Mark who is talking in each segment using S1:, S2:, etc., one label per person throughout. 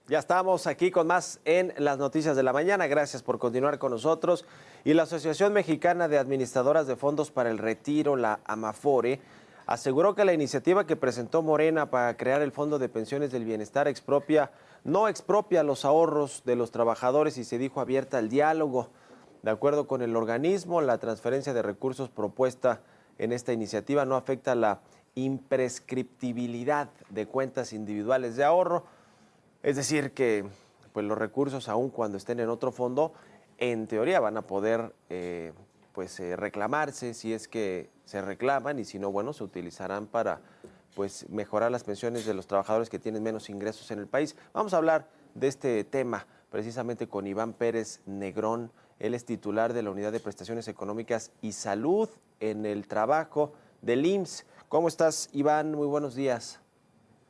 S1: Ya estamos aquí con más en las noticias de la mañana. Gracias por continuar con nosotros. Y la Asociación Mexicana de Administradoras de Fondos para el Retiro, la AMAFORE, aseguró que la iniciativa que presentó Morena para crear el Fondo de Pensiones del Bienestar no expropia los ahorros de los trabajadores y se dijo abierta al diálogo. De acuerdo con el organismo, la transferencia de recursos propuesta en esta iniciativa no afecta la imprescriptibilidad de cuentas individuales de ahorro. Es decir, que pues los recursos, aun cuando estén en otro fondo, en teoría van a poder reclamarse si es que se reclaman y si no, bueno, se utilizarán para pues mejorar las pensiones de los trabajadores que tienen menos ingresos en el país. Vamos a hablar de este tema precisamente con Iván Pérez Negrón. Él es titular de la Unidad de Prestaciones Económicas y Salud en el Trabajo del IMSS. ¿Cómo estás, Iván? Muy buenos días.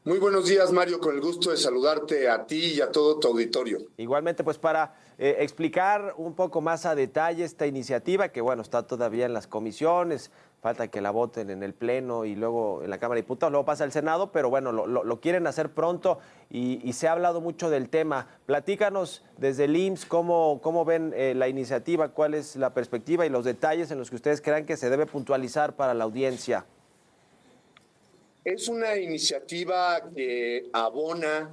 S2: Muy buenos días, Mario, con el gusto de saludarte a ti y a todo tu auditorio.
S1: Igualmente, pues para explicar un poco más a detalle esta iniciativa, que bueno, está todavía en las comisiones, falta que la voten en el Pleno y luego en la Cámara de Diputados, luego pasa al Senado, pero bueno, lo quieren hacer pronto y se ha hablado mucho del tema. Platícanos desde el IMSS cómo ven la iniciativa, cuál es la perspectiva y los detalles en los que ustedes crean que se debe puntualizar para la audiencia.
S2: Es una iniciativa que abona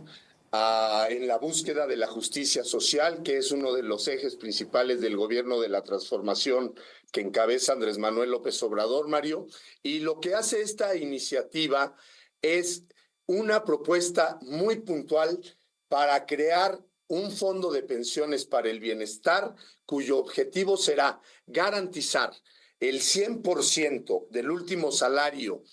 S2: en la búsqueda de la justicia social, que es uno de los ejes principales del gobierno de la transformación que encabeza Andrés Manuel López Obrador, Mario. Y lo que hace esta iniciativa es una propuesta muy puntual para crear un fondo de pensiones para el bienestar, cuyo objetivo será garantizar el 100% del último salario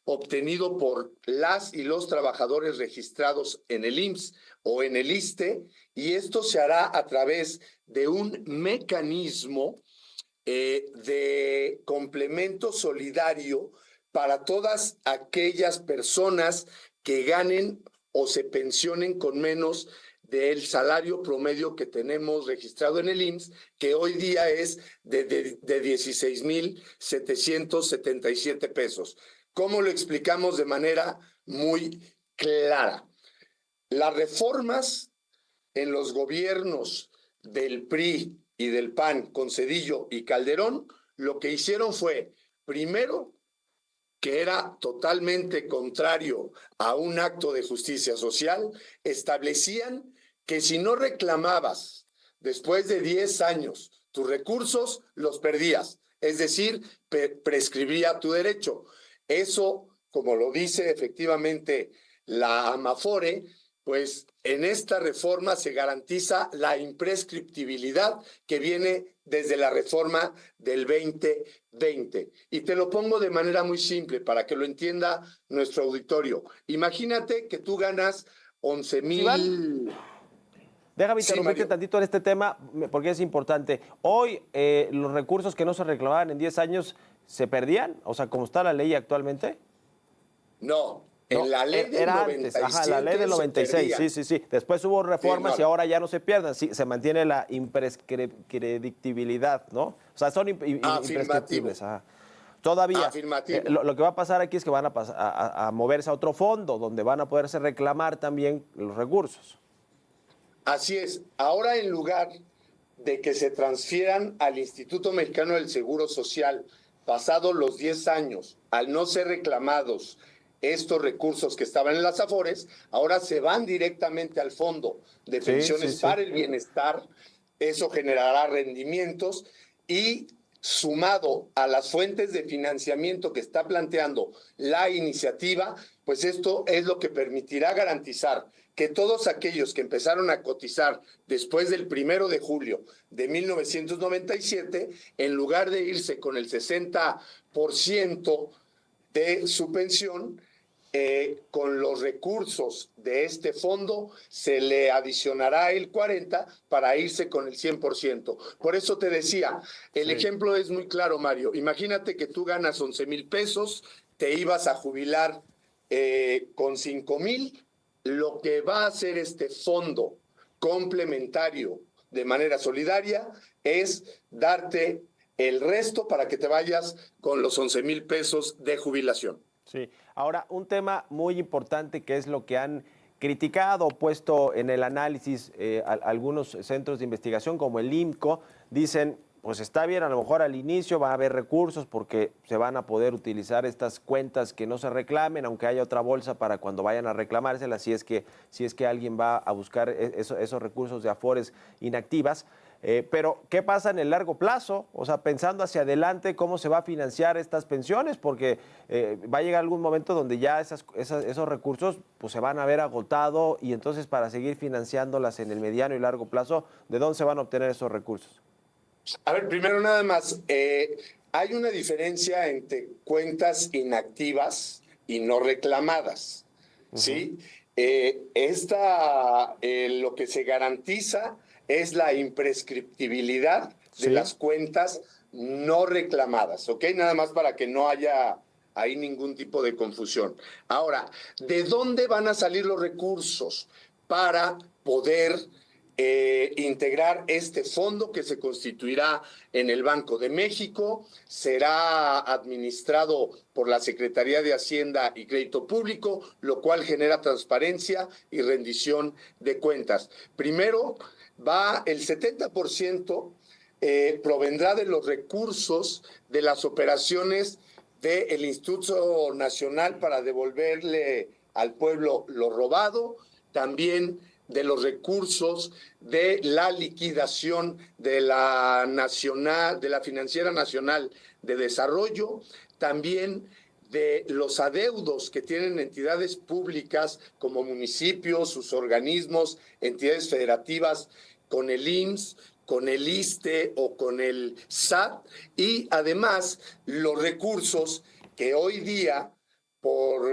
S2: obtenido por las y los trabajadores registrados en el IMSS o en el ISSSTE, y esto se hará a través de un mecanismo de complemento solidario para todas aquellas personas que ganen o se pensionen con menos del salario promedio que tenemos registrado en el IMSS, que hoy día es de 16,777 pesos. ¿Cómo lo explicamos de manera muy clara? Las reformas en los gobiernos del PRI y del PAN con Zedillo y Calderón, lo que hicieron fue, primero, que era totalmente contrario a un acto de justicia social, establecían que si no reclamabas después de 10 años tus recursos, los perdías, es decir, prescribía tu derecho. Eso, como lo dice efectivamente la AMAFORE, pues en esta reforma se garantiza la imprescriptibilidad que viene desde la reforma del 2020. Y te lo pongo de manera muy simple para que lo entienda nuestro auditorio. Imagínate que tú ganas 11,000...
S1: Déjame interrumpirte tantito en este tema porque es importante. Hoy los recursos que no se reclamaban en 10 años se perdían, o sea, como está la ley actualmente.
S2: No, en la ley del
S1: era
S2: 97
S1: antes, ajá, la ley del 96, sí. Después hubo reformas y ahora ya no se pierden, sí, se mantiene la imprescriptibilidad, ¿no? O sea, son imprescriptibles, ajá. Todavía, lo que va a pasar aquí es que van a moverse a otro fondo donde van a poderse reclamar también los recursos.
S2: Así es. Ahora, en lugar de que se transfieran al Instituto Mexicano del Seguro Social, pasados los 10 años, al no ser reclamados estos recursos que estaban en las AFORES, ahora se van directamente al Fondo de Pensiones para el Bienestar. Eso generará rendimientos y, sumado a las fuentes de financiamiento que está planteando la iniciativa, pues esto es lo que permitirá garantizar que todos aquellos que empezaron a cotizar después del 1 de julio de 1997, en lugar de irse con el 60% de su pensión, con los recursos de este fondo se le adicionará el 40% para irse con el 100%. Por eso te decía, el ejemplo es muy claro, Mario. Imagínate que tú ganas 11,000 pesos, te ibas a jubilar con 5,000. Lo que va a hacer este fondo complementario de manera solidaria es darte el resto para que te vayas con los 11,000 pesos de jubilación.
S1: Sí, ahora un tema muy importante que es lo que han criticado, puesto en el análisis algunos centros de investigación como el IMCO, dicen, pues está bien, a lo mejor al inicio va a haber recursos porque se van a poder utilizar estas cuentas que no se reclamen, aunque haya otra bolsa para cuando vayan a reclamárselas, si es que alguien va a buscar esos recursos de Afores inactivas. Pero, ¿qué pasa en el largo plazo? O sea, pensando hacia adelante, ¿cómo se va a financiar estas pensiones? Porque va a llegar algún momento donde ya esos recursos pues, se van a ver agotado y entonces para seguir financiándolas en el mediano y largo plazo, ¿de dónde se van a obtener esos recursos?
S2: A ver, primero nada más, hay una diferencia entre cuentas inactivas y no reclamadas, ¿sí? Lo que se garantiza es la imprescriptibilidad de
S1: Sí.
S2: las cuentas no reclamadas, ¿ok? Nada más para que no haya ahí ningún tipo de confusión. Ahora, ¿de dónde van a salir los recursos para poder integrar este fondo que se constituirá en el Banco de México? Será administrado por la Secretaría de Hacienda y Crédito Público, lo cual genera transparencia y rendición de cuentas. Primero, va el 70% provendrá de los recursos de las operaciones del Instituto Nacional para devolverle al pueblo lo robado, también de los recursos de la liquidación de la Financiera Nacional de Desarrollo, también de los adeudos que tienen entidades públicas como municipios, sus organismos, entidades federativas con el IMSS, con el ISSSTE o con el SAT, y además los recursos que hoy día, por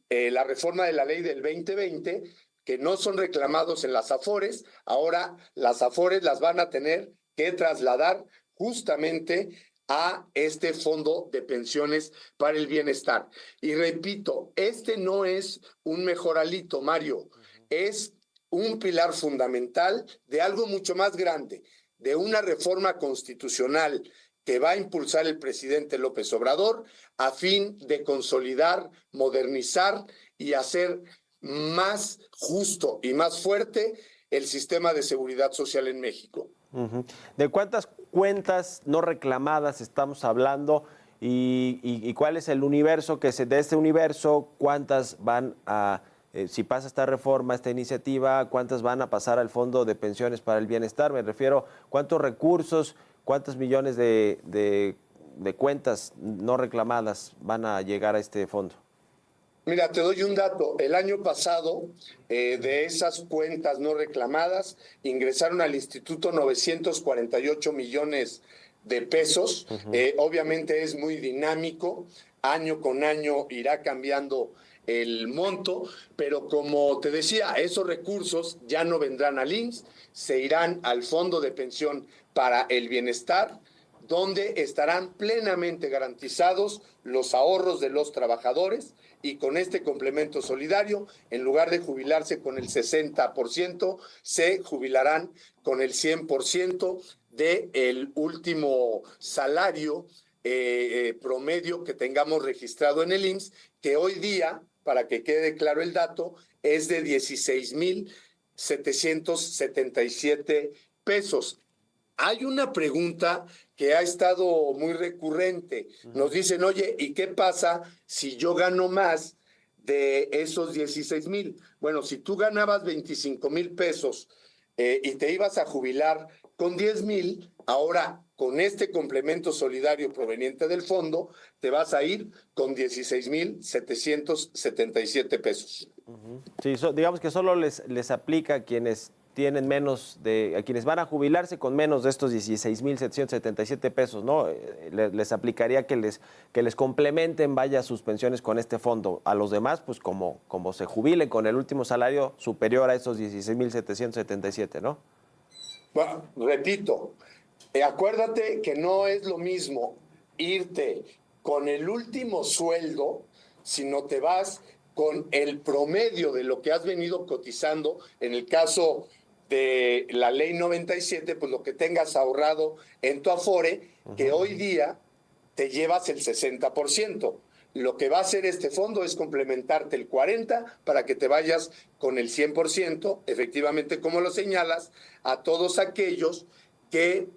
S2: la reforma de la ley del 2020, que no son reclamados en las Afores, ahora las Afores las van a tener que trasladar justamente a este fondo de pensiones para el bienestar. Y repito, este no es un mejoralito, Mario, es un pilar fundamental de algo mucho más grande, de una reforma constitucional que va a impulsar el presidente López Obrador a fin de consolidar, modernizar y hacer más justo y más fuerte el sistema de seguridad social en México.
S1: ¿De cuántas cuentas no reclamadas estamos hablando y cuál es el universo de este universo, cuántas van a, si pasa esta reforma, esta iniciativa, cuántas van a pasar al Fondo de Pensiones para el Bienestar? Me refiero, ¿cuántos recursos, cuántos millones de cuentas no reclamadas van a llegar a este fondo?
S2: Mira, te doy un dato. El año pasado, de esas cuentas no reclamadas, ingresaron al instituto 948 millones de pesos. Obviamente es muy dinámico. Año con año irá cambiando el monto, pero como te decía, esos recursos ya no vendrán al IMSS, se irán al Fondo de Pensión para el Bienestar, donde estarán plenamente garantizados los ahorros de los trabajadores, y con este complemento solidario, en lugar de jubilarse con el 60%, se jubilarán con el 100% del último salario promedio que tengamos registrado en el IMSS, que hoy día, para que quede claro el dato, es de 16,777 pesos. Hay una pregunta que ha estado muy recurrente. Nos dicen, oye, ¿y qué pasa si yo gano más de esos 16,000? Bueno, si tú ganabas 25,000 pesos y te ibas a jubilar con 10,000, ahora con este complemento solidario proveniente del fondo, te vas a ir con 16,777 pesos.
S1: Sí, digamos que solo les aplica a quienes tienen a quienes van a jubilarse con menos de estos 16,777 pesos, ¿no? Les aplicaría que les complementen, vaya, sus pensiones con este fondo. A los demás, pues como se jubilen con el último salario superior a esos 16,777, ¿no?
S2: Bueno, repito, acuérdate que no es lo mismo irte con el último sueldo, sino te vas con el promedio de lo que has venido cotizando. En el caso de la ley 97, pues lo que tengas ahorrado en tu Afore, que hoy día te llevas el 60%. Lo que va a hacer este fondo es complementarte el 40% para que te vayas con el 100%, efectivamente, como lo señalas, a todos aquellos que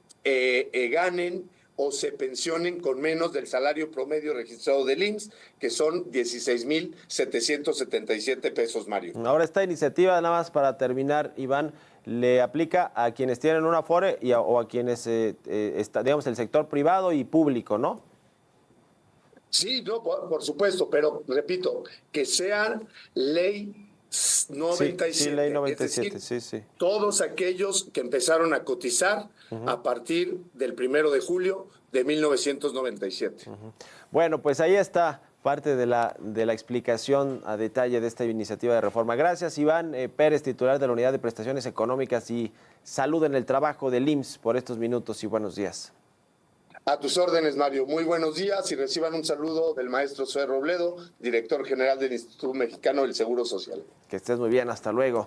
S2: ganen o se pensionen con menos del salario promedio registrado del IMSS, que son 16,777 pesos, Mario.
S1: Ahora esta iniciativa, nada más para terminar, Iván, le aplica a quienes tienen una Afore o a quienes, digamos, el sector privado y público, ¿no?
S2: Sí, no, por supuesto, pero repito, que sea ley 97.
S1: Sí, ley 97,
S2: es decir,
S1: sí.
S2: todos aquellos que empezaron a cotizar a partir del 1 de julio de 1997.
S1: Bueno, pues ahí está parte de la explicación a detalle de esta iniciativa de reforma. Gracias, Iván Pérez, titular de la Unidad de Prestaciones Económicas y Salud en el Trabajo del IMSS, por estos minutos y buenos días.
S2: A tus órdenes, Mario. Muy buenos días y reciban un saludo del maestro Zoé Robledo, director general del Instituto Mexicano del Seguro Social.
S1: Que estés muy bien, hasta luego.